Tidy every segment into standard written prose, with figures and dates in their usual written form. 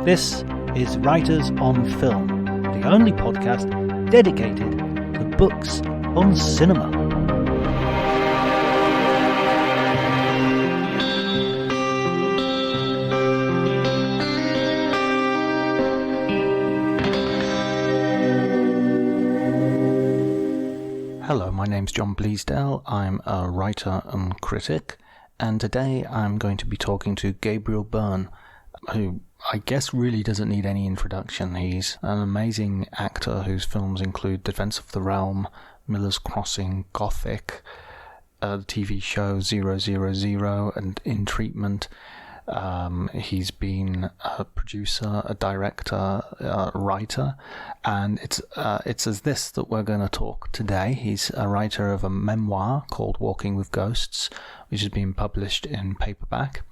This is Writers on Film, the only podcast dedicated to books on cinema. Hello, my name's John Bleasdale. I'm a writer and critic, and today I'm going to be talking to Gabriel Byrne, who I guess really doesn't need any introduction. He's an amazing actor whose films include Defense of the Realm, Miller's Crossing, Gothic, the TV show 000, and In Treatment. He's been a producer, a director, a writer, and it's as this that we're going to talk today. He's a writer of a memoir called Walking with Ghosts, which has been published in paperback.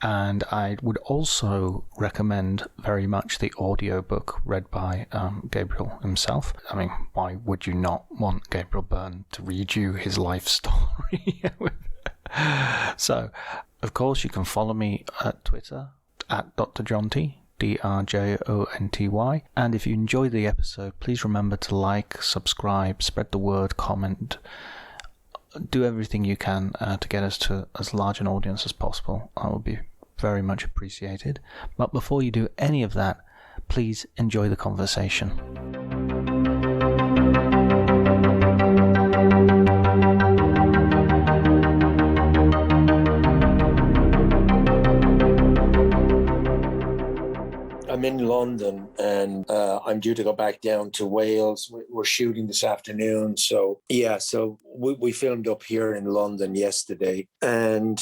And I would also recommend very much the audiobook read by Gabriel himself. I mean, why would you not want Gabriel Byrne to read you his life story? So, of course, you can follow me at Twitter, at Dr. Jonty, DRJONTY. And if you enjoyed the episode, please remember to like, subscribe, spread the word, comment. Do everything you can to get us to as large an audience as possible. I would be very much appreciated. But before you do any of that, please enjoy the conversation. I'm in London and I'm due to go back down to Wales. We're shooting this afternoon. So we filmed up here in London yesterday and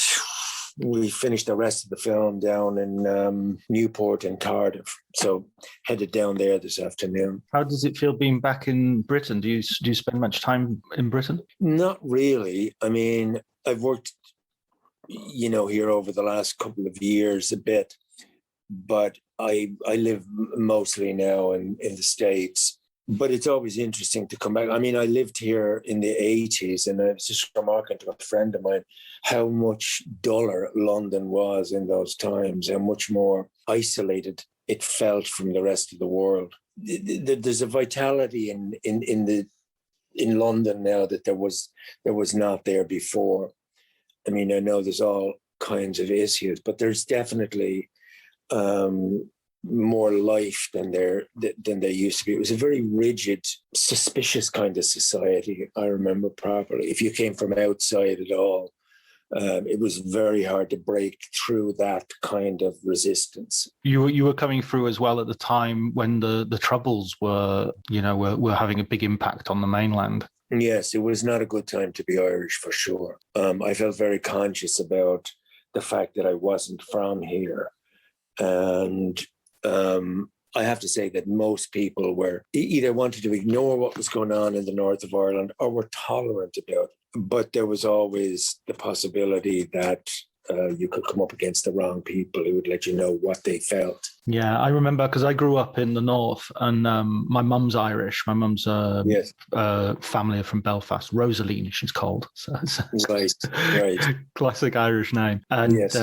we finished the rest of the film down in Newport and Cardiff. So headed down there this afternoon. How does it feel being back in Britain? Do you spend much time in Britain? Not really. I mean, I've worked, here over the last couple of years a bit, but I live mostly now in the States. But it's always interesting to come back. I mean, I lived here in the 80s, and I was just remarking to a friend of mine how much duller London was in those times, how much more isolated it felt from the rest of the world. There's a vitality in London now that there was not there before. I mean, I know there's all kinds of issues, but there's definitely more life than there used to be. It was a very rigid, suspicious kind of society. I remember properly. If you came from outside at all, it was very hard to break through that kind of resistance. You were coming through as well at the time when the Troubles were having a big impact on the mainland. Yes, it was not a good time to be Irish for sure. I felt very conscious about the fact that I wasn't from here. And I have to say that most people were either wanted to ignore what was going on in the north of Ireland or were tolerant about it. But there was always the possibility that you could come up against the wrong people who would let you know what they felt. Yeah, I remember because I grew up in the north and my mum's Irish. My mum's family are from Belfast. Rosaline, she's called. So right. Classic Irish name. And yes.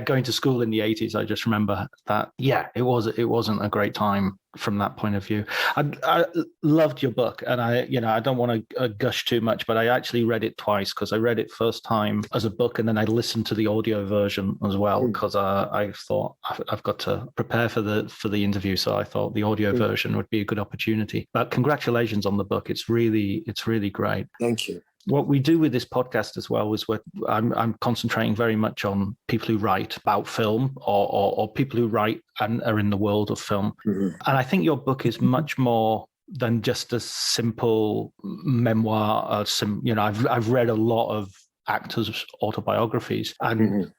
Going to school in the 80s, I just remember that. Yeah, it wasn't a great time from that point of view. I loved your book, and I don't want to gush too much, but I actually read it twice because I read it first time as a book, and then I listened to the audio version as well because I thought I've got to prepare for the interview, so I thought the audio version would be a good opportunity. But congratulations on the book. It's really great. Thank you. What we do with this podcast as well is I'm concentrating very much on people who write about film or people who write and are in the world of film. Mm-hmm. And I think your book is much more than just a simple memoir. I've read a lot of actors' autobiographies, and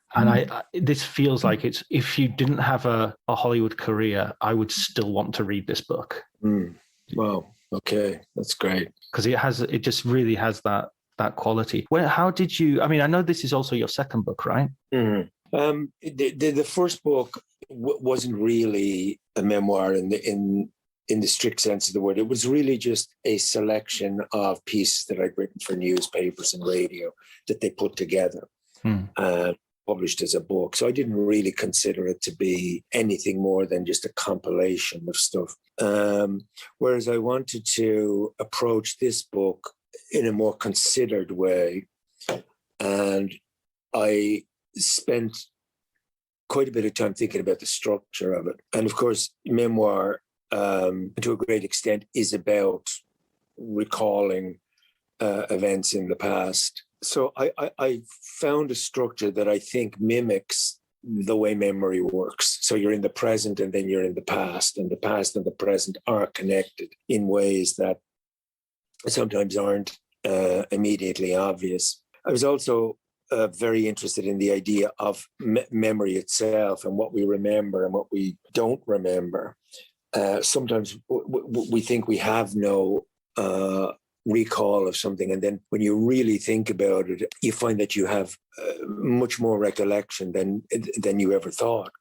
this feels like it's, if you didn't have a Hollywood career, I would still want to read this book. Wow. Okay, that's great. Because it just really has that quality. How did you? I mean, I know this is also your second book, right? Mm-hmm. The first book wasn't really a memoir in the strict sense of the word. It was really just a selection of pieces that I'd written for newspapers and radio that they put together. published as a book. So I didn't really consider it to be anything more than just a compilation of stuff. Whereas I wanted to approach this book in a more considered way. And I spent quite a bit of time thinking about the structure of it. And of course, memoir, to a great extent, is about recalling events in the past. So I found a structure that I think mimics the way memory works. So you're in the present and then you're in the past, and the past and the present are connected in ways that sometimes aren't immediately obvious. I was also very interested in the idea of memory itself and what we remember and what we don't remember. Sometimes we think we have no recall of something, and then when you really think about it, you find that you have much more recollection than you ever thought.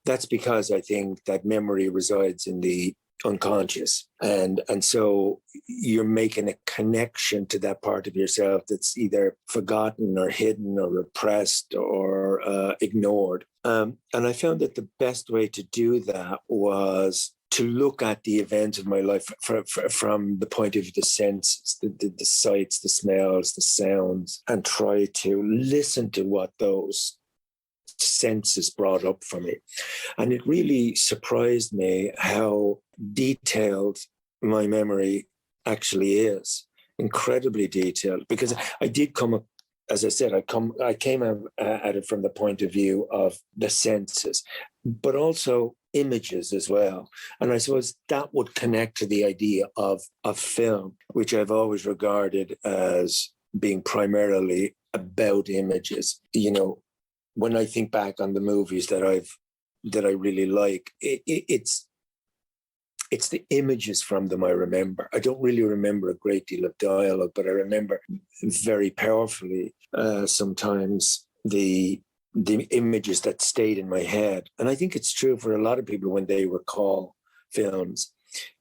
That's because I think that memory resides in the unconscious, and so you're making a connection to that part of yourself that's either forgotten or hidden or repressed or ignored. And I found that the best way to do that was to look at the events of my life from the point of view of the senses, the sights, the smells, the sounds, and try to listen to what those senses brought up for me. And it really surprised me how detailed my memory actually is. Incredibly detailed, because I did come up, as I said, I came at it from the point of view of the senses, but also images as well. And I suppose that would connect to the idea of film, which I've always regarded as being primarily about images. You know, when I think back on the movies that I really like, it's the images from them I remember. I don't really remember a great deal of dialogue, but I remember very powerfully sometimes the images that stayed in my head. And I think it's true for a lot of people when they recall films,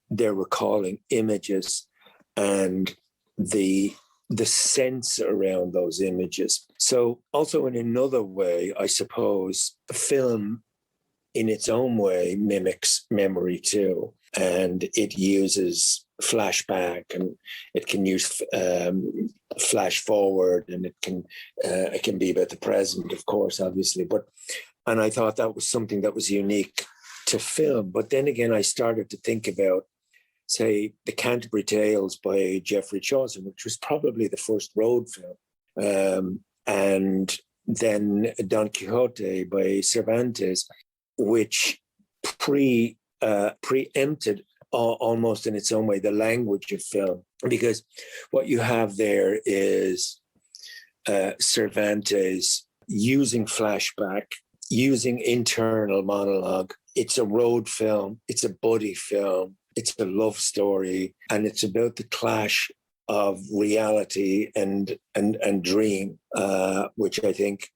they're recalling images and the sense around those images. So also in another way, I suppose, film in its own way mimics memory too. And it uses flashback, and it can use flash forward, and it can be about the present, of course, obviously. And I thought that was something that was unique to film. But then again, I started to think about, say, The Canterbury Tales by Geoffrey Chaucer, which was probably the first road film, and then Don Quixote by Cervantes, which preempted almost in its own way the language of film, because what you have there is Cervantes using flashback, using internal monologue. It's a road film, it's a buddy film, it's a love story, and it's about the clash of reality and dream, which I think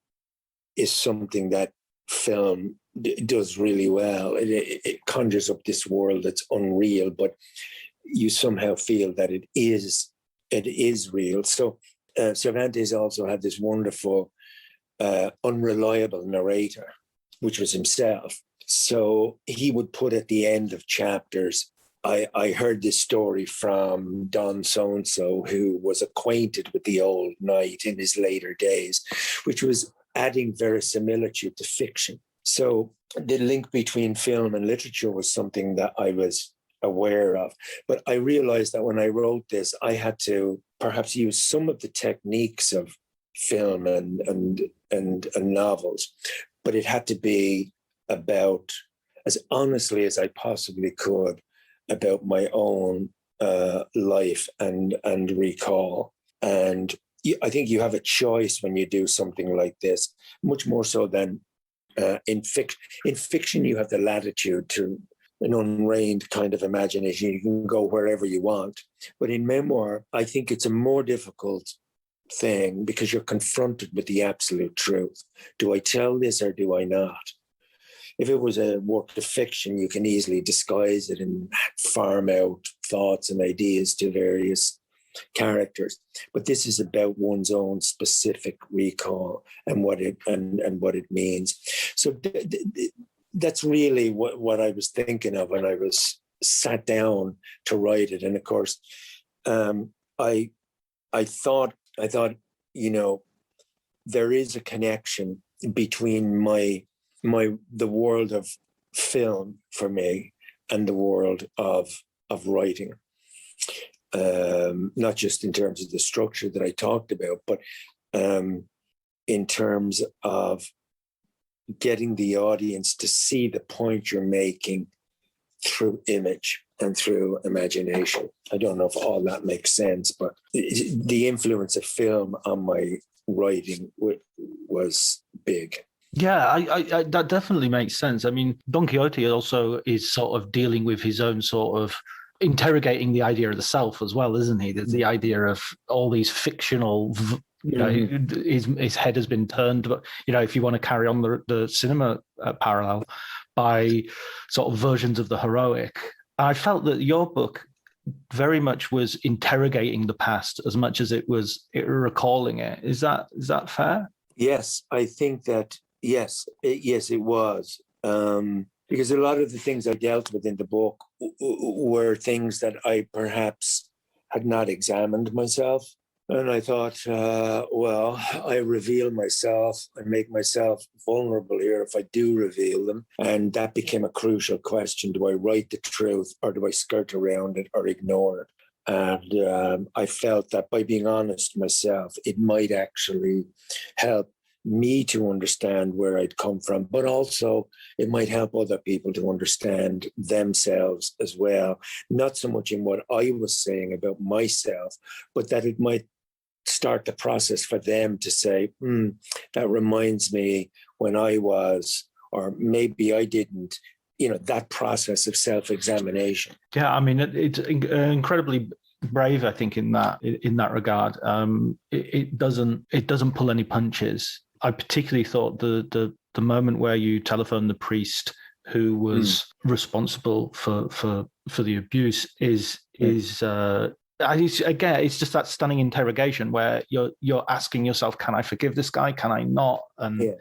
is something that film does really well. It conjures up this world that's unreal, but you somehow feel that it is real. So Cervantes also had this wonderful, unreliable narrator, which was himself. So he would put at the end of chapters, I heard this story from Don so-and-so, who was acquainted with the old knight in his later days, which was adding verisimilitude to fiction. So the link between film and literature was something that I was aware of. But I realized that when I wrote this, I had to perhaps use some of the techniques of film and novels, but it had to be about, as honestly as I possibly could, about my own life and recall. And I think you have a choice when you do something like this, much more so than in fiction. In fiction, you have the latitude to an unreined kind of imagination. You can go wherever you want. But in memoir, I think it's a more difficult thing because you're confronted with the absolute truth. Do I tell this or do I not? If it was a work of fiction, you can easily disguise it and farm out thoughts and ideas to various characters. But this is about one's own specific recall and what it means. So that's really what I was thinking of when I was sat down to write it. And of course, I thought, there is a connection between the world of film for me and the world of writing. Not just in terms of the structure that I talked about, but in terms of getting the audience to see the point you're making through image and through imagination. I don't know if all that makes sense, but the influence of film on my writing was big. Yeah, I that definitely makes sense. I mean, Don Quixote also is sort of dealing with his own sort of interrogating the idea of the self as well, isn't he? There's the idea of all these fictional, his head has been turned. But, if you want to carry on the cinema parallel by sort of versions of the heroic, I felt that your book very much was interrogating the past as much as it was recalling it. Is that fair? Yes, I think that, yes, it was. Because a lot of the things I dealt with in the book were things that I perhaps had not examined myself. And I thought, I reveal myself and make myself vulnerable here if I do reveal them. And that became a crucial question. Do I write the truth, or do I skirt around it or ignore it? And I felt that by being honest myself, it might actually help me to understand where I'd come from, but also it might help other people to understand themselves as well. Not so much in what I was saying about myself, but that it might start the process for them to say, that reminds me when I was, or maybe I didn't, that process of self-examination. Yeah, I mean, it's incredibly brave, I think, in that regard. It doesn't pull any punches. I particularly thought the moment where you telephone the priest who was responsible for the abuse is again, it's just that stunning interrogation where you're asking yourself, can I forgive this guy? Can I not? And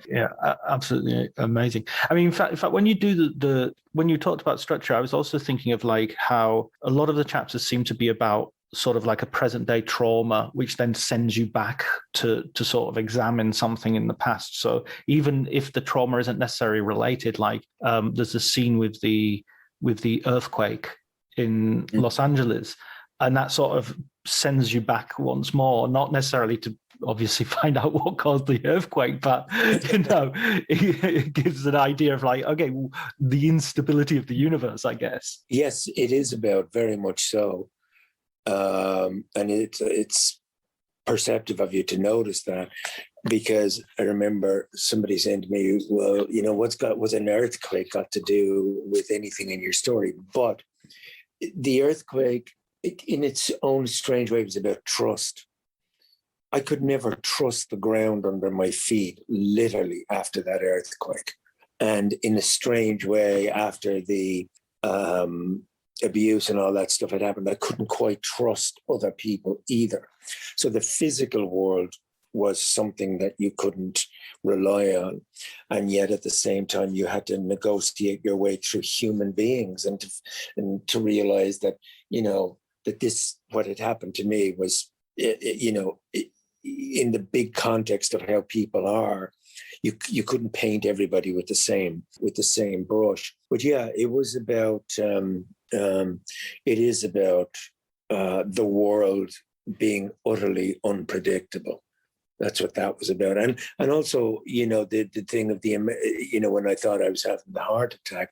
absolutely amazing. I mean, in fact, when you do when you talked about structure, I was also thinking of like how a lot of the chapters seem to be about sort of like a present day trauma, which then sends you back to sort of examine something in the past. So even if the trauma isn't necessarily related, like there's a scene with the earthquake in Los Angeles, and that sort of sends you back once more, not necessarily to obviously find out what caused the earthquake, but it gives an idea of like, okay, the instability of the universe, I guess. Yes, it is about, very much so. And it's perceptive of you to notice that, because I remember somebody saying to me, well, what's an earthquake got to do with anything in your story? But the earthquake, in its own strange way, was about trust. I could never trust the ground under my feet, literally, after that earthquake. And in a strange way, after the abuse and all that stuff had happened, I couldn't quite trust other people either. So the physical world was something that you couldn't rely on. And yet at the same time, you had to negotiate your way through human beings and to realize that, that this, what had happened to me was, in the big context of how people are, you couldn't paint everybody with the same brush. But yeah, it was about, it is about the world being utterly unpredictable. That's what that was about. And also, the thing of when I thought I was having the heart attack,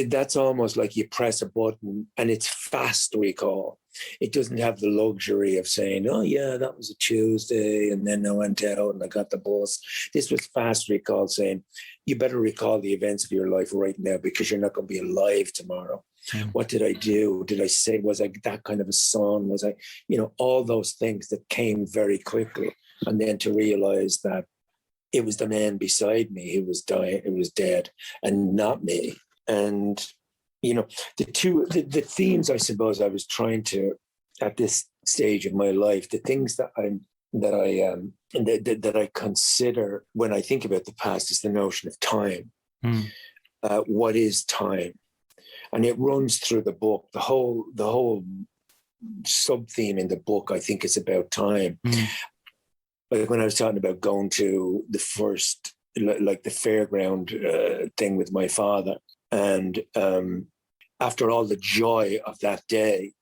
that's almost like you press a button and it's fast recall. It doesn't have the luxury of saying, oh yeah, that was a Tuesday and then I went out and I got the bus. This was fast recall, saying you better recall the events of your life right now because you're not going to be alive tomorrow. What did I do? Did I say, was I that kind of a son? Was I, all those things that came very quickly. And then to realize that it was the man beside me who was dying, who was dead, and not me. And, the themes, I suppose, I was trying to, at this stage of my life, the things that I consider when I think about the past is the notion of time. What is time? And it runs through the book. The whole sub theme in the book, I think, is about time. Like when I was talking about going to the first, like the fairground thing with my father, and after all the joy of that day,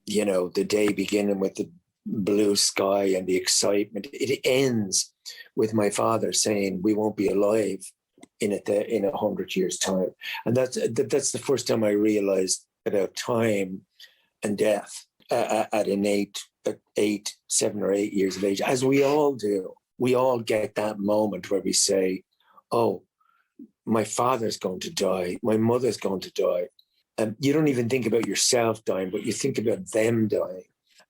you know, the day beginning with the blue sky and the excitement, it ends with my father saying, "We won't be alive in 100 years' time," and that's the first time I realized about time and death at 7 or 8 years of age, as we all do. We all get that moment where we say, "Oh, my father's going to die, my mother's going to die." You don't even think about yourself dying, but you think about them dying.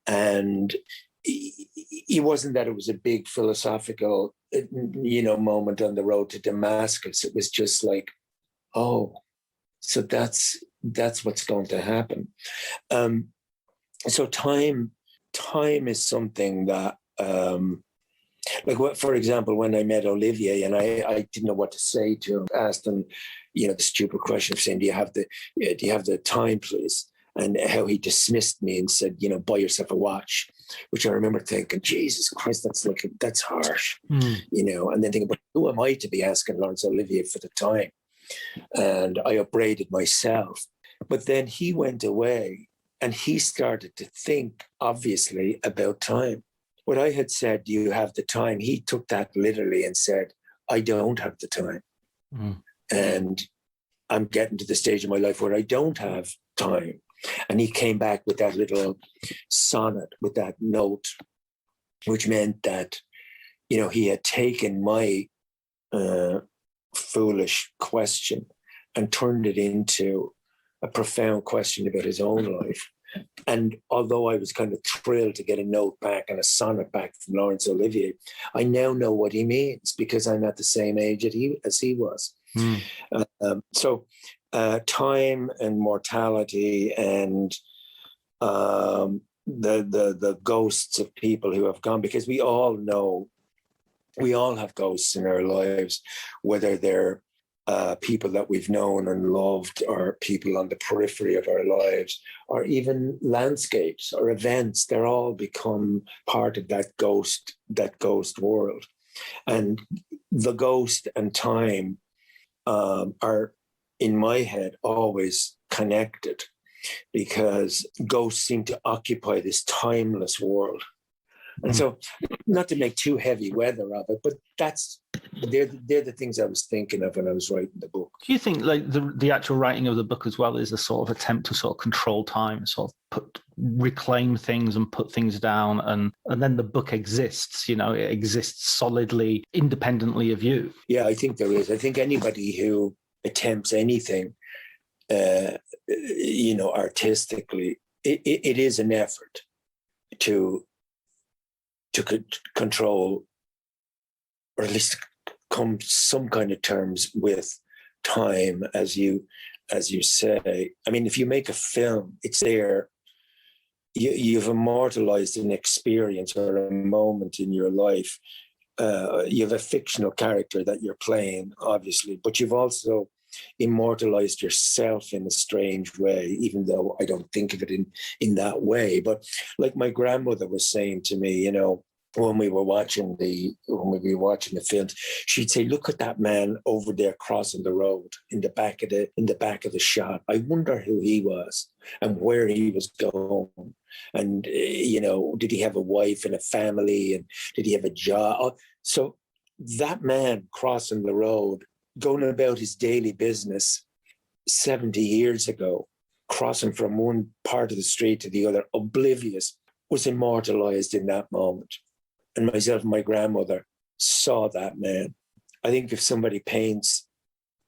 And it wasn't that it was a big philosophical, you know, moment on the road to Damascus. It was just like, oh, so that's what's going to happen. So time is something that, like, what, for example, when I met Olivier and I didn't know what to say to him, asked him, you know, the stupid question of saying, do you have the time, please? And how he dismissed me and said, you know, buy yourself a watch, which I remember thinking, Jesus Christ, that's harsh, you know, and then thinking, but who am I to be asking Laurence Olivier for the time? And I upbraided myself. But then he went away and he started to think, obviously, about time. What I had said, do you have the time? He took that literally and said, I don't have the time. And I'm getting to the stage of my life where I don't have time. And he came back with that little sonnet, with that note, which meant that, you know, he had taken my foolish question and turned it into a profound question about his own life. And although I was kind of thrilled to get a note back and a sonnet back from Laurence Olivier, I now know what he means because I'm at the same age as he was. So time and mortality and the ghosts of people who have gone, because we all know, we all have ghosts in our lives, whether they're people that we've known and loved, or people on the periphery of our lives, or even landscapes or events. They're all become part of that ghost world. And the ghost and time are, in my head, always connected, because ghosts seem to occupy this timeless world. And so, not to make too heavy weather of it, but they're the things I was thinking of when I was writing the book. Do you think, like, the actual writing of the book as well is a sort of attempt to sort of control time, sort of reclaim things and put things down, and then the book exists, you know, it exists solidly, independently of you? Yeah, I think there is. I think anybody who attempts anything, you know, artistically, it is an effort to control, or at least come some kind of terms with time, as you say. I mean, if you make a film, it's there. You've immortalized an experience or a moment in your life. You have a fictional character that you're playing, obviously, but you've also immortalized yourself in a strange way, even though I don't think of it in that way. But like my grandmother was saying to me, you know, when we were watching the films, she'd say, "Look at that man over there crossing the road in the back of the shot. I wonder who he was and where he was going. And you know, did he have a wife and a family, and did he have a job?" So that man crossing the road, going about his daily business 70 years ago, crossing from one part of the street to the other, oblivious, was immortalized in that moment. And myself and my grandmother saw that man. I think if somebody paints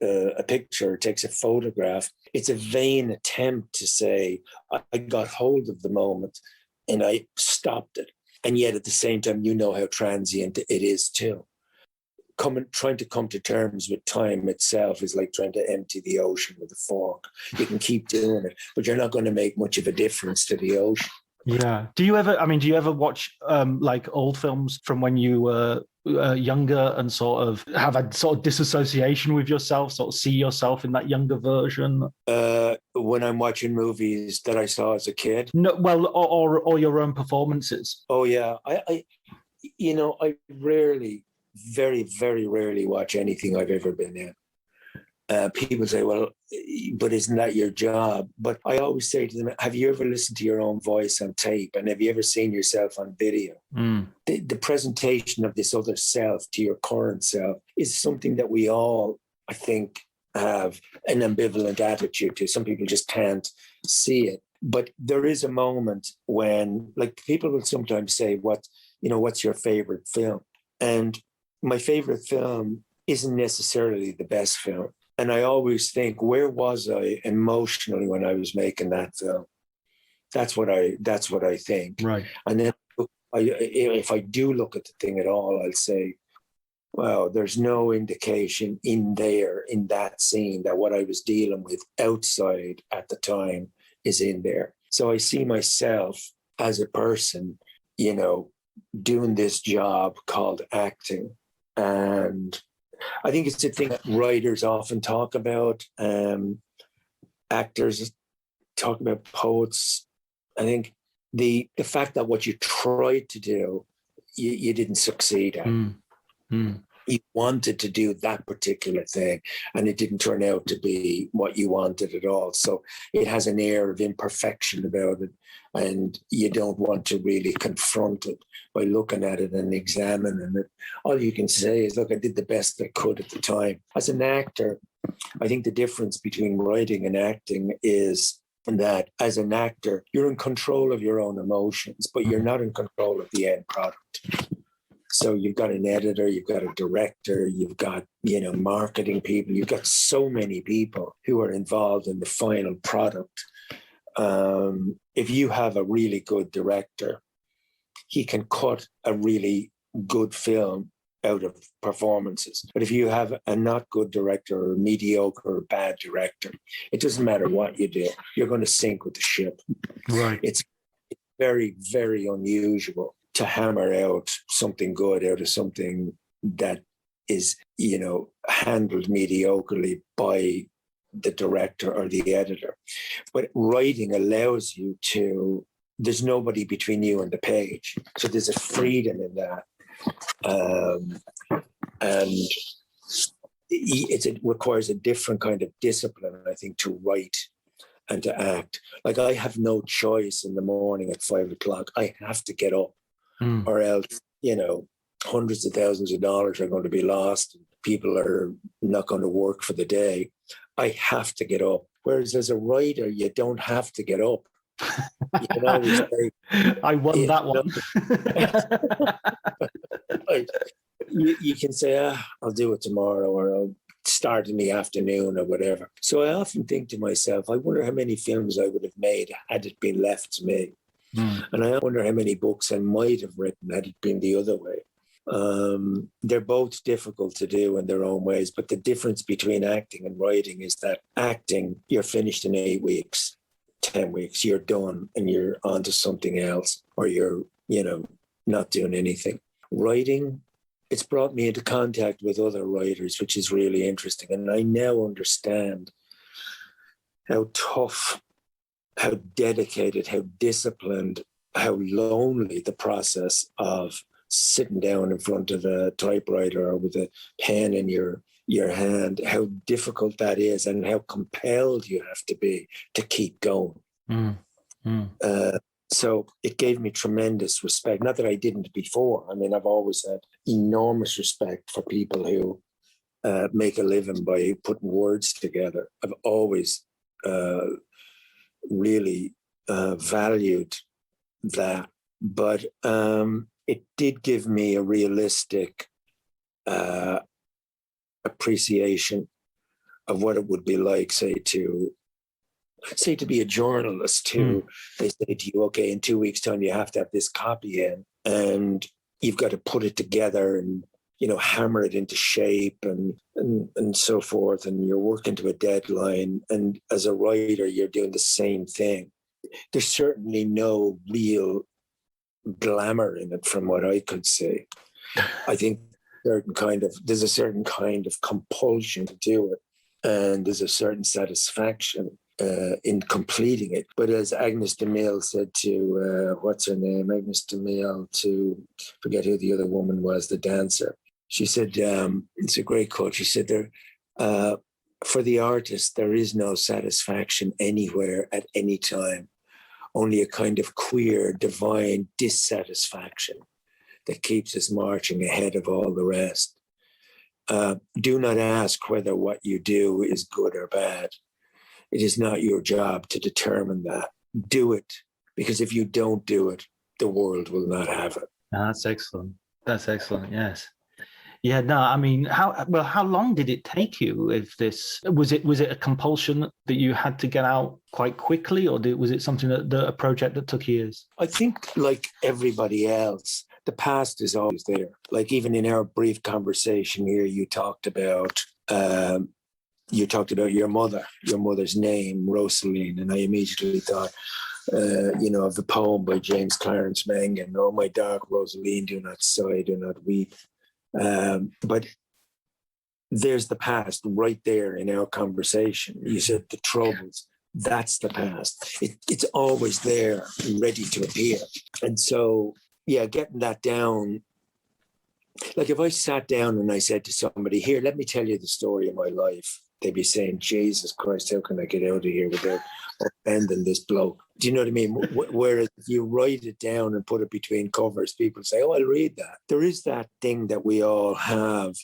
a picture, takes a photograph, it's a vain attempt to say, I got hold of the moment and I stopped it. And yet at the same time, you know how transient it is too. trying to come to terms with time itself is like trying to empty the ocean with a fork. You can keep doing it, but you're not going to make much of a difference to the ocean. Yeah. Do you ever watch like old films from when you were younger and sort of have a sort of disassociation with yourself, sort of see yourself in that younger version? When I'm watching movies that I saw as a kid? No, well, or your own performances. Oh yeah. I rarely, very, very rarely watch anything I've ever been in. People say, well, but isn't that your job? But I always say to them, have you ever listened to your own voice on tape? And have you ever seen yourself on video? The presentation of this other self to your current self is something that we all, I think, have an ambivalent attitude to. Some people just can't see it. But there is a moment when, like, people will sometimes say, what's your favorite film? And my favorite film isn't necessarily the best film. And I always think, where was I emotionally when I was making that film? That's what I think. Right. And then if I do look at the thing at all, I'll say, well, there's no indication in that scene that what I was dealing with outside at the time is in there. So I see myself as a person, doing this job called acting. And I think it's a thing that writers often talk about. Actors talk about, poets. I think the fact that what you tried to do, you didn't succeed at. You wanted to do that particular thing, and it didn't turn out to be what you wanted at all. So it has an air of imperfection about it, and you don't want to really confront it by looking at it and examining it. All you can say is, look, I did the best I could at the time. As an actor, I think the difference between writing and acting is that as an actor, you're in control of your own emotions, but you're not in control of the end product. So you've got an editor, you've got a director, you've got, marketing people, you've got so many people who are involved in the final product. If you have a really good director, he can cut a really good film out of performances. But if you have a not good director or a mediocre or bad director, it doesn't matter what you do, you're going to sink with the ship. Right. It's very, very unusual to hammer out something good out of something that is, handled mediocrely by the director or the editor. But writing allows you to, there's nobody between you and the page. So there's a freedom in that. And it requires a different kind of discipline, I think, to write and to act. Like, I have no choice in the morning at 5 o'clock. I have to get up. Or else, hundreds of thousands of dollars are going to be lost. People are not going to work for the day. I have to get up. Whereas as a writer, you don't have to get up. You can always say, I won that one. You can say, I'll do it tomorrow, or I'll start in the afternoon, or whatever. So I often think to myself, I wonder how many films I would have made had it been left to me. And I wonder how many books I might have written had it been the other way. They're both difficult to do in their own ways, but the difference between acting and writing is that acting, you're finished in 8 weeks, 10 weeks, you're done and you're on to something else, or you're, not doing anything. Writing, it's brought me into contact with other writers, which is really interesting. And I now understand how tough, how dedicated, how disciplined, how lonely the process of sitting down in front of a typewriter or with a pen in your hand, how difficult that is, and how compelled you have to be to keep going. So it gave me tremendous respect. Not that I didn't before. I mean, I've always had enormous respect for people who make a living by putting words together. I've always really valued that, but it did give me a realistic appreciation of what it would be like, say to be a journalist who they say to you, okay, in 2 weeks' time you have to have this copy in, and you've got to put it together and hammer it into shape and so forth. And you're working to a deadline. And as a writer, you're doing the same thing. There's certainly no real glamour in it from what I could see. I think there's a certain kind of compulsion to do it. And there's a certain satisfaction in completing it. But as Agnes de Mille said to, what's her name? Agnes de Mille to, forget who the other woman was, the dancer. She said, it's a great quote. She said, for the artist, there is no satisfaction anywhere at any time, only a kind of queer, divine dissatisfaction that keeps us marching ahead of all the rest. Do not ask whether what you do is good or bad. It is not your job to determine that. Do it, because if you don't do it, the world will not have it. That's excellent. That's excellent. Yes. Yeah. No. I mean, how long did it take you? If this was it a compulsion that you had to get out quite quickly, or was it something a project that took years? I think, like everybody else, the past is always there. Like even in our brief conversation here, you talked about your mother's name, Rosaline, and I immediately thought, of the poem by James Clarence Mangan, "Oh, my dark Rosaline, do not sigh, do not weep." But there's the past right there in our conversation. You said the troubles. That's the past. It's always there, ready to appear. And so, yeah, getting that down. Like if I sat down and I said to somebody, "Here, let me tell you the story of my life," they'd be saying, "Jesus Christ, how can I get out of here without offending this bloke?" Do you know what I mean? Whereas if you write it down and put it between covers, people say, "Oh, I'll read that." There is that thing that we all have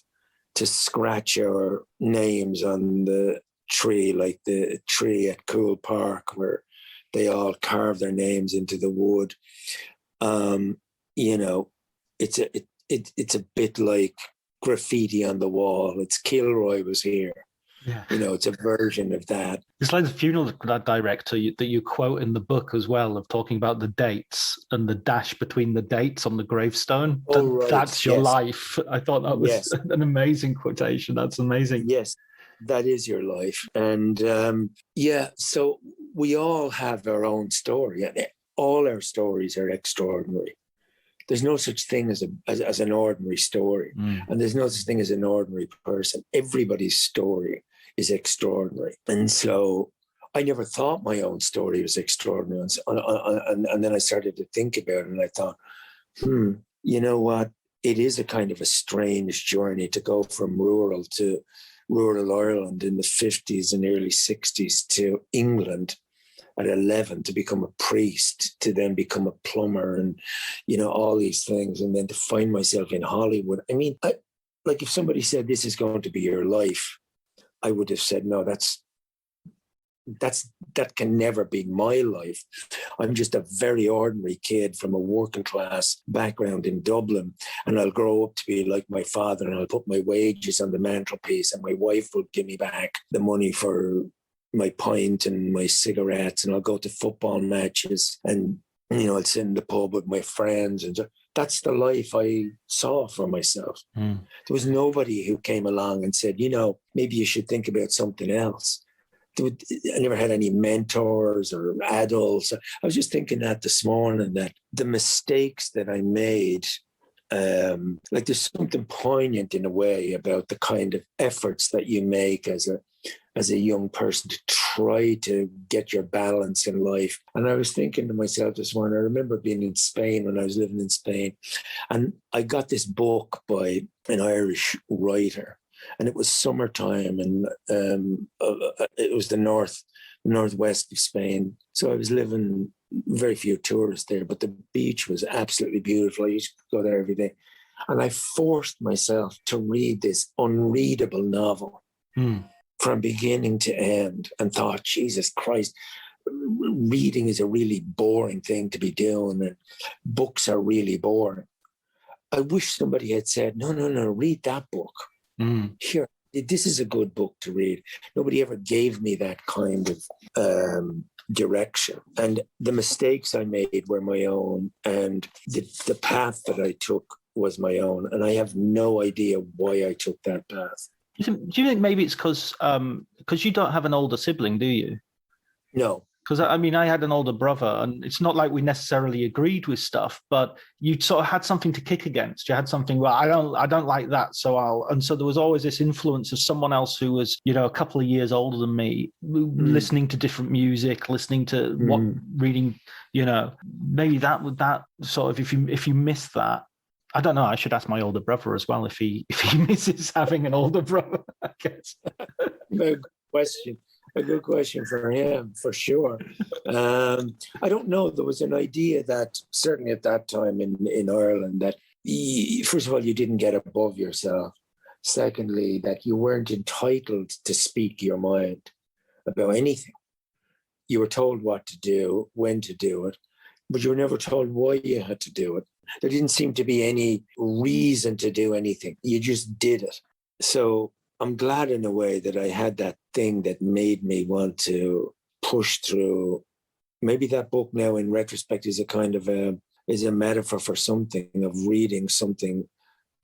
to scratch our names on the tree, like the tree at Cool Park, where they all carve their names into the wood. It's a bit like graffiti on the wall. It's Kilroy was here. Yeah. It's a version of that. It's like the funeral director that you quote in the book as well, of talking about the dates and the dash between the dates on the gravestone. Right. That's your Yes. life. I thought that was Yes. an amazing quotation. That's amazing. Yes, that is your life. And so we all have our own story, and all our stories are extraordinary. There's no such thing as an ordinary story, and there's no such thing as an ordinary person. Everybody's story is extraordinary. And so I never thought my own story was extraordinary. And then I started to think about it, and I thought, you know what? It is a kind of a strange journey to go from rural Ireland in the 50s and early 60s to England at 11 to become a priest, to then become a plumber, and all these things, and then to find myself in Hollywood. I mean, if somebody said this is going to be your life, I would have said, no, that can never be my life. I'm just a very ordinary kid from a working class background in Dublin, and I'll grow up to be like my father, and I'll put my wages on the mantelpiece, and my wife will give me back the money for my pint and my cigarettes, and I'll go to football matches, and I'll sit in the pub with my friends, and that's the life I saw for myself. There was nobody who came along and said, maybe you should think about something else. I never had any mentors or adults. I was just thinking that this morning, that the mistakes that I made, there's something poignant in a way about the kind of efforts that you make as a young person to try to get your balance in life. And I was thinking to myself this morning, I remember being in Spain when I was living in Spain, and I got this book by an Irish writer, and it was summertime, and it was the northwest of Spain. So I was living, very few tourists there, but the beach was absolutely beautiful. I used to go there every day. And I forced myself to read this unreadable novel from beginning to end, and thought, Jesus Christ, reading is a really boring thing to be doing, and books are really boring. I wish somebody had said, no, read that book. Here, this is a good book to read. Nobody ever gave me that kind of direction. And the mistakes I made were my own, and the path that I took was my own. And I have no idea why I took that path. Do you think maybe it's because you don't have an older sibling, do you? No. Because I mean, I had an older brother, and it's not like we necessarily agreed with stuff, but you sort of had something to kick against. You had something, well, I don't like that, and so there was always this influence of someone else who was, a couple of years older than me, listening to different music, listening to reading, maybe that sort of, if you miss that, I don't know. I should ask my older brother as well if he misses having an older brother, I guess. Good question. A good question for him, for sure. I don't know. There was an idea that certainly at that time in Ireland that, first of all, you didn't get above yourself. Secondly, that you weren't entitled to speak your mind about anything. You were told what to do, when to do it, but you were never told why you had to do it. There didn't seem to be any reason to do anything. You just did it. So I'm glad in a way that I had that thing that made me want to push through. Maybe that book now in retrospect is a kind of is a metaphor for something, of reading something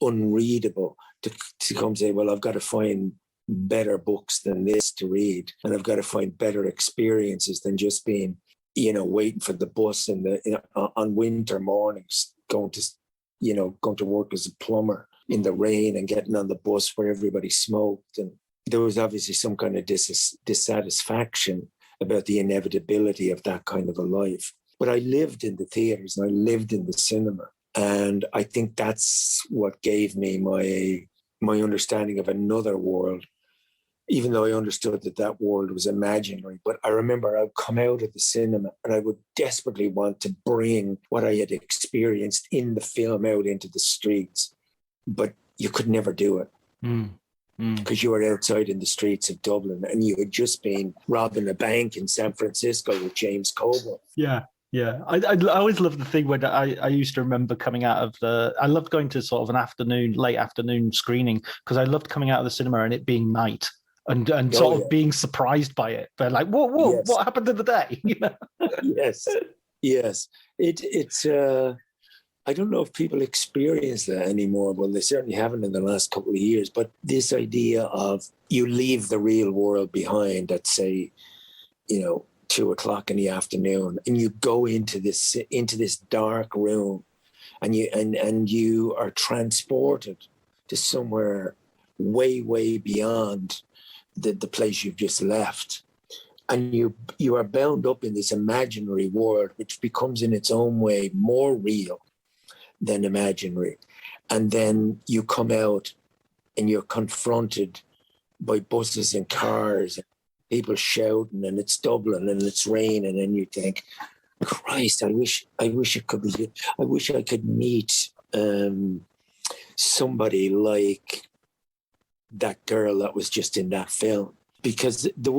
unreadable to come say, well, I've got to find better books than this to read. And I've got to find better experiences than just being, waiting for the bus on winter mornings, going to work as a plumber in the rain and getting on the bus where everybody smoked. And there was obviously some kind of dissatisfaction about the inevitability of that kind of a life. But I lived in the theaters and I lived in the cinema. And I think that's what gave me my understanding of another world, even though I understood that world was imaginary. But I remember I'd come out of the cinema and I would desperately want to bring what I had experienced in the film out into the streets. But you could never do it because you were outside in the streets of Dublin and you had just been robbing a bank in San Francisco with James Coburn. Yeah. Yeah, I always loved the thing when I used to remember coming out of I loved going to sort of an late afternoon screening because I loved coming out of the cinema and it being night and sort of being surprised by it. They're like, whoa, yes. What happened in the day? Yes. It's I don't know if people experience that anymore. Well, they certainly haven't in the last couple of years. But this idea of you leave the real world behind at, say, 2:00 in the afternoon, and you go into this dark room, and you are transported to somewhere way beyond the place you've just left, and you are bound up in this imaginary world, which becomes in its own way more real than imaginary. And then you come out and you're confronted by buses and cars, people shouting, and it's Dublin and it's raining, and you think, Christ, I wish it could be. I wish I could meet somebody like that girl that was just in that film, because they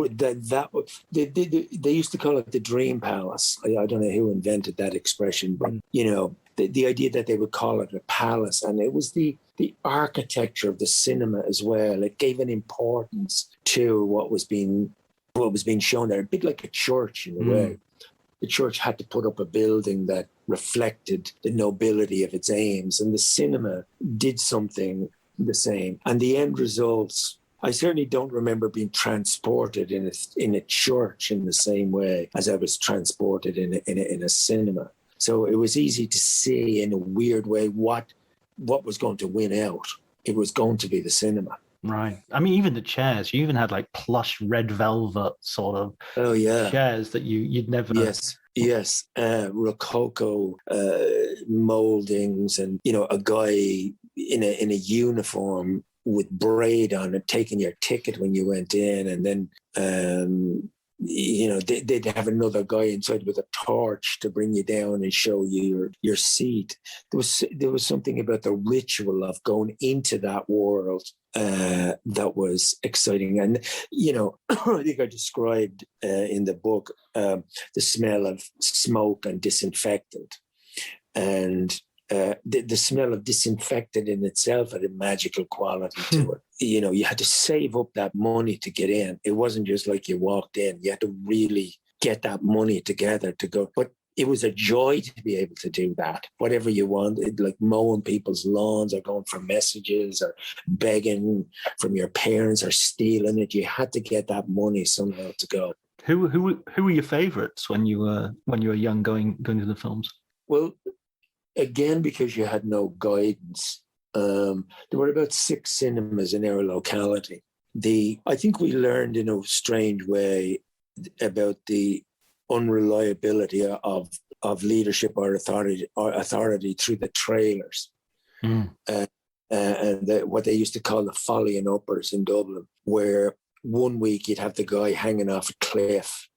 used to call it the Dream Palace. I don't know who invented that expression, but the idea that they would call it a palace, and it was the architecture of the cinema as well. It gave an importance to what was being shown there, a bit like a church in a way. The church had to put up a building that reflected the nobility of its aims, and the cinema did something the same. And the end results, I certainly don't remember being transported in a church in the same way as I was transported in a cinema. So it was easy to see in a weird way what was going to win out. It was going to be the cinema. Right. I mean, even the chairs, you even had like plush red velvet sort of chairs that you'd never... Yes. Rococo moldings, and, a guy in a uniform with braid on it, taking your ticket when you went in, and then they'd have another guy inside with a torch to bring you down and show you your seat. There was something about the ritual of going into that world that was exciting. And I think I described in the book the smell of smoke and disinfectant, and the smell of disinfectant in itself had a magical quality to it. You had to save up that money to get in. It wasn't just like you walked in. You had to really get that money together to go. But it was a joy to be able to do that. Whatever you wanted, like mowing people's lawns or going for messages or begging from your parents or stealing it. You had to get that money somehow to go. Who were your favourites when you were young going to the films? Well, again, because you had no guidance, there were about 6 cinemas in our locality. I think we learned in a strange way about the unreliability of leadership or authority through the trailers. And what they used to call the folly and uppers in Dublin, where one week you'd have the guy hanging off a cliff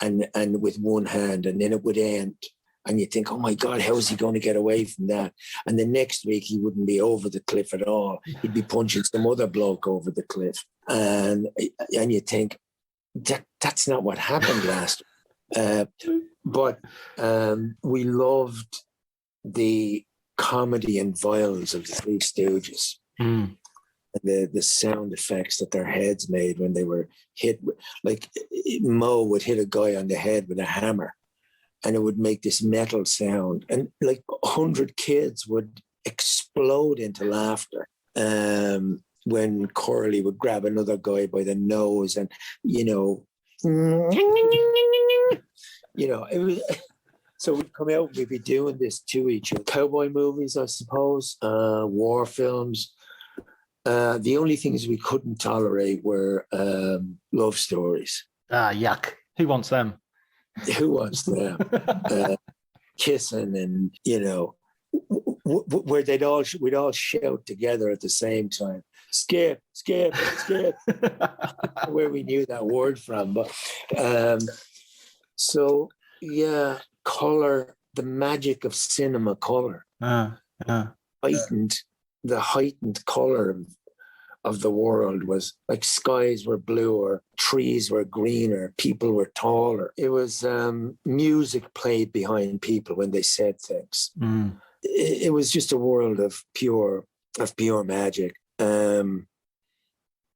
and with one hand, and then it would end. And you think, oh my God, how is he going to get away from that? And the next week he wouldn't be over the cliff at all. He'd be punching some other bloke over the cliff. And you think, that's not what happened last week. But we loved the comedy and violence of the Three Stooges. And the sound effects that their heads made when they were hit. Like Mo would hit a guy on the head with a hammer, and it would make this metal sound. And like 100 kids would explode into laughter when Corley would grab another guy by the nose and, it was... So we'd come out, we'd be doing this to each other. Cowboy movies, I suppose, war films. The only things we couldn't tolerate were love stories. Yuck. Who wants them? Who wants them? Kissing and, where we'd all shout together at the same time. Skip, skip, skip. Where we knew that word from. But so, yeah, color, the magic of cinema color. The heightened color of the world was like skies were bluer, trees were greener, people were taller. It was music played behind people when they said things. It was just a world of pure magic. The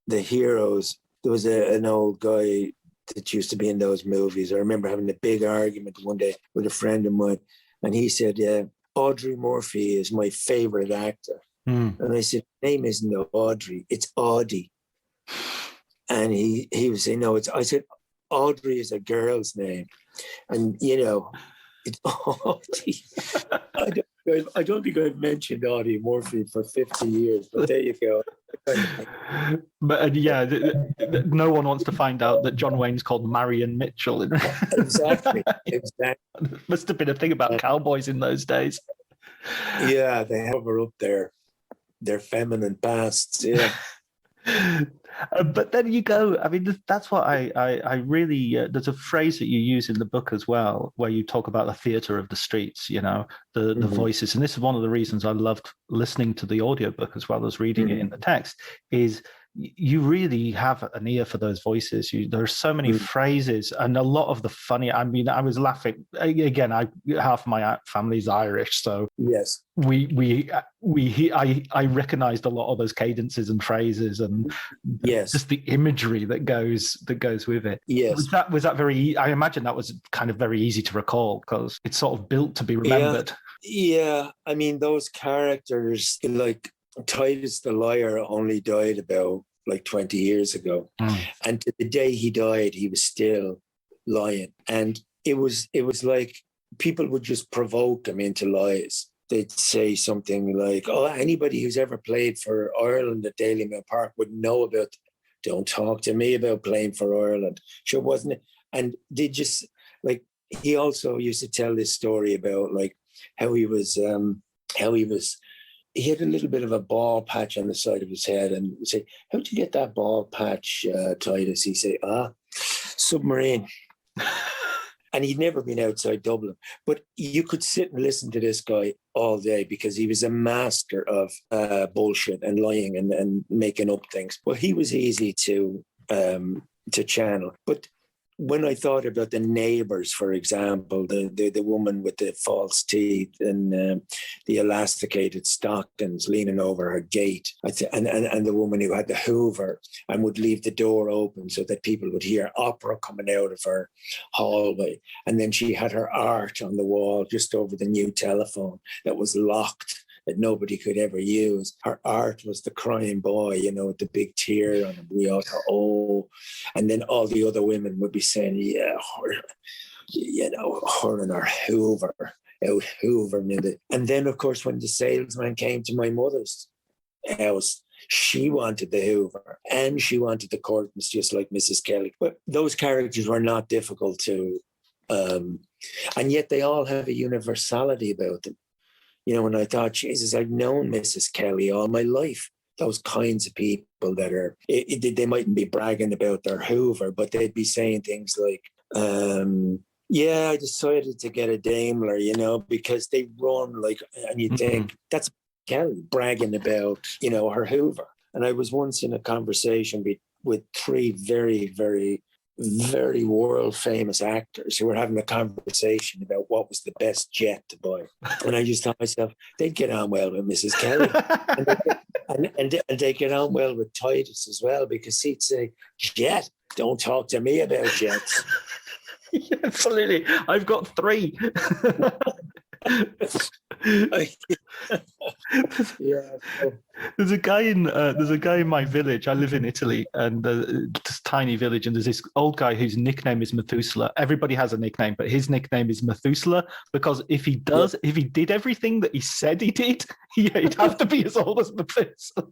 heroes, there was an old guy that used to be in those movies. I remember having a big argument one day with a friend of mine, and he said, yeah, Audrey Murphy is my favorite actor. And I said, name isn't Audrey, it's Audie. And he was saying, no, I said, Audrey is a girl's name. And, it's Audie. I don't think I've mentioned Audie Murphy for 50 years, but there you go. But no one wants to find out that John Wayne's called Marion Mitchell. Exactly. Must have been a thing about cowboys in those days. Yeah, they hover up their feminine pasts, yeah. But then you go, I mean, that's what I really, there's a phrase that you use in the book as well, where you talk about the theatre of the streets, the voices. And this is one of the reasons I loved listening to the audiobook as well as reading it in the text, is you really have an ear for those voices. There are so many phrases, and a lot of the funny. I mean, I was laughing again. Half of my family's Irish, so yes, I recognized a lot of those cadences and phrases, and just the imagery that goes with it. Yes, was that very? I imagine that was kind of very easy to recall because it's sort of built to be remembered. Yeah, I mean those characters, like Titus the Liar, only died about like 20 years ago, and to the day he died, he was still lying, and it was like people would just provoke him into lies. They'd say something like, "Oh, anybody who's ever played for Ireland at Dalymount Park would know about. Don't talk to me about playing for Ireland." Sure, wasn't it? And they just like he also used to tell this story about like how he had a little bit of a bald patch on the side of his head, and would say, "How'd you get that bald patch, Titus?" He'd say, submarine. And he'd never been outside Dublin. But you could sit and listen to this guy all day because he was a master of bullshit and lying and making up things. But he was easy to channel. But when I thought about the neighbours, for example, the woman with the false teeth and the elasticated stockings leaning over her gate, and the woman who had the Hoover and would leave the door open so that people would hear opera coming out of her hallway. And then she had her art on the wall just over the new telephone that was locked, that nobody could ever use. Her art was the crying boy, you know, with the big tear on him. We all thought, oh. And then all the other women would be saying, yeah, her and her Hoover, out Hoover. And then, of course, when the salesman came to my mother's house, she wanted the Hoover and she wanted the curtains, just like Mrs. Kelly. But those characters were not difficult to, and yet they all have a universality about them. You know, when I thought, Jesus, I've known Mrs. Kelly all my life. Those kinds of people that are, they mightn't be bragging about their Hoover, but they'd be saying things like, yeah, I decided to get a Daimler, you know, because they run like, and you think, that's Kelly bragging about, you know, her Hoover. And I was once in a conversation with three very, very, very world famous actors who were having a conversation about what was the best jet to buy. And I just thought to myself, they'd get on well with Mrs. Kelly. and they get on well with Titus as well, because he'd say, jet, don't talk to me about jets. Yeah, absolutely. I've got three. Yeah. There's a guy in my village. I live in Italy, and this tiny village, and there's this old guy whose nickname is Methuselah. Everybody has a nickname, but his nickname is Methuselah because if he did everything that he said he did, he'd have to be as old as Methuselah.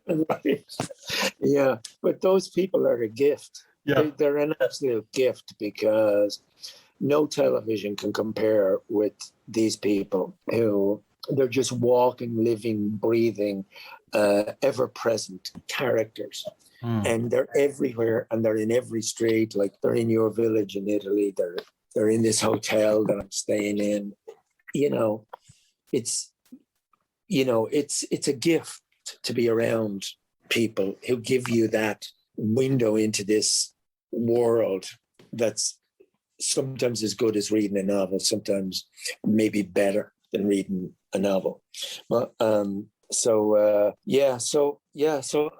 Right. Yeah, but those people are a gift. Yeah. They're an absolute gift, because no television can compare with these people who they're just walking, living, breathing, ever-present characters. And they're everywhere, and they're in every street. Like, they're in your village in Italy. They're in this hotel that I'm staying in. You know, it's a gift to be around people who give you that window into this world that's sometimes as good as reading a novel, sometimes maybe better than reading a novel. But so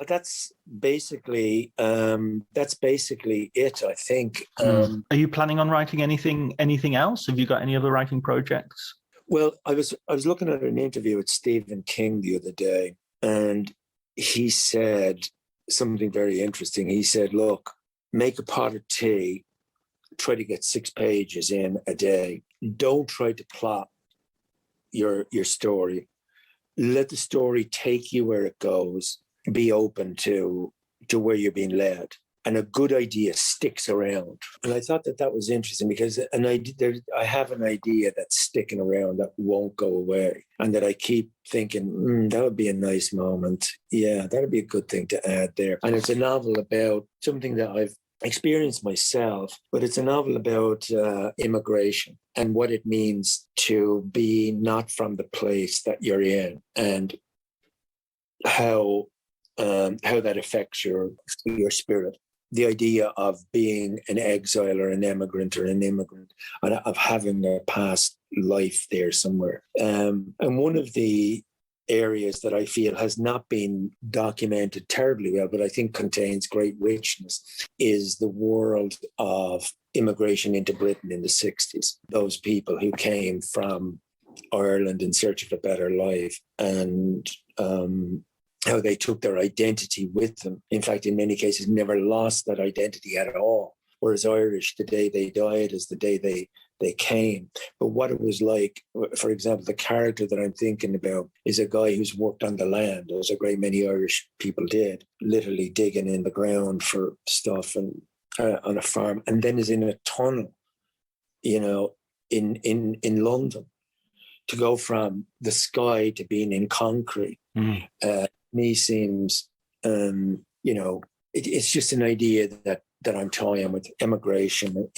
that's basically it, I think. Are you planning on writing anything else? Have you got any other writing projects? Well, I was looking at an interview with Stephen King the other day, and he said something very interesting. He said, look, make a pot of tea, try to get 6 pages in a day. Don't try to plot your story. Let the story take you where it goes. Be open to where you're being led. And a good idea sticks around. And I thought that was interesting, because I have an idea that's sticking around that won't go away, and that I keep thinking, that would be a nice moment. Yeah, that would be a good thing to add there. And it's a novel about something that I've experienced myself, but it's a novel about immigration and what it means to be not from the place that you're in, and how that affects your spirit. The idea of being an exile or an emigrant or an immigrant, and of having a past life there somewhere. And one of the areas that I feel has not been documented terribly well, but I think contains great richness, is the world of immigration into Britain in the 60s. Those people who came from Ireland in search of a better life, and how they took their identity with them. In fact, in many cases, never lost that identity at all. Whereas Irish, the day they died is the day they came. But what it was like, for example, the character that I'm thinking about is a guy who's worked on the land, as a great many Irish people did, literally digging in the ground for stuff and on a farm, and then is in a tunnel, you know, in London, to go from the sky to being in concrete. Me seems, it's just an idea that I'm toying with, immigration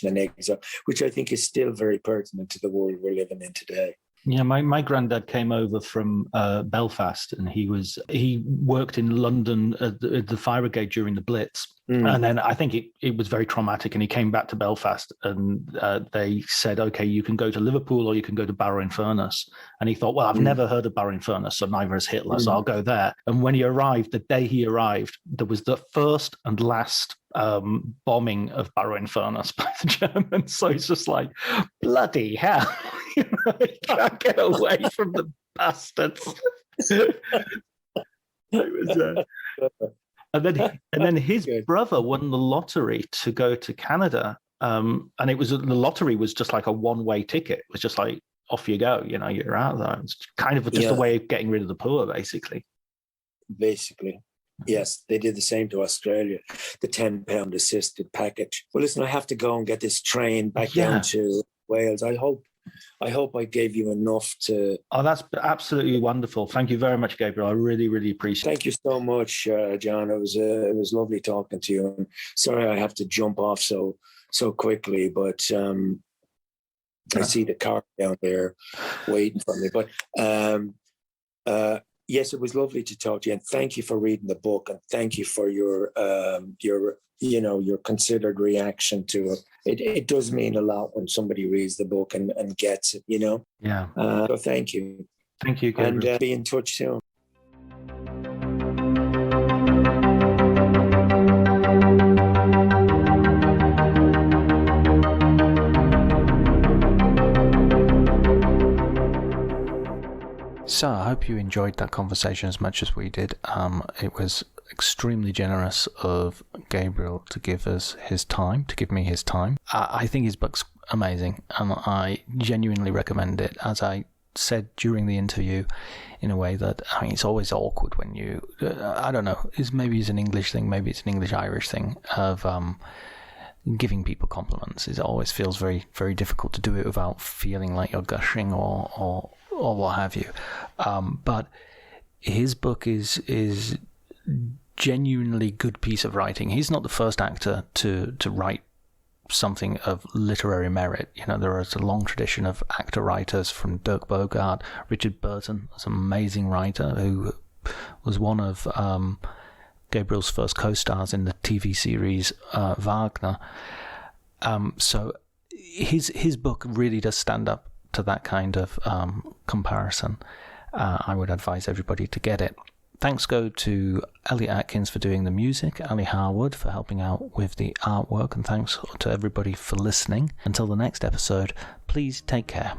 and exile, which I think is still very pertinent to the world we're living in today. Yeah, my granddad came over from Belfast, and he worked in London at the fire brigade during the Blitz. And then I think it was very traumatic, and he came back to Belfast, and they said, okay, you can go to Liverpool or you can go to Barrow-in-Furness. And he thought, well, I've never heard of Barrow-in-Furness, so neither has Hitler, so I'll go there. And when he arrived, the day he arrived, there was the first and last bombing of Barrow-in-Furness by the Germans. So it's just like, bloody hell. You can't get away from the bastards. It was, and then his brother won the lottery to go to Canada, and the lottery was just like a one-way ticket. It was just like, off you go, you're out there. It's kind of just a way of getting rid of the poor, basically. Yes, they did the same to Australia, the £10 assisted package. Well, listen, I have to go and get this train back down to Wales. I hope I gave you enough to... Oh, that's absolutely wonderful. Thank you very much, Gabriel. I really, really appreciate it. Thank you so much, John. It was lovely talking to you. And sorry I have to jump off so quickly, but I see the car down there waiting for me. But yes, it was lovely to talk to you. And thank you for reading the book. And thank you for your considered reaction to it. It does mean a lot when somebody reads the book and gets it, Yeah. So thank you. Thank you, Gabriel. And be in touch soon. So I hope you enjoyed that conversation as much as we did. It was extremely generous of Gabriel to give me his time. I think his book's amazing, and I genuinely recommend it. As I said during the interview, in a way that, it's always awkward when you, I don't know, maybe it's an English thing, maybe it's an English-Irish thing, of giving people compliments. It always feels very, very difficult to do it without feeling like you're gushing or what have you. But his book is genuinely good piece of writing. He's not the first actor to write something of literary merit. There is a long tradition of actor writers, from Dirk Bogarde. Richard Burton was an amazing writer who was one of Gabriel's first co-stars in the TV series Wagner. So his book really does stand up to that kind of comparison. I would advise everybody to get it. Thanks go to Elliot Atkins for doing the music, Ali Harwood for helping out with the artwork, and thanks to everybody for listening. Until the next episode, please take care.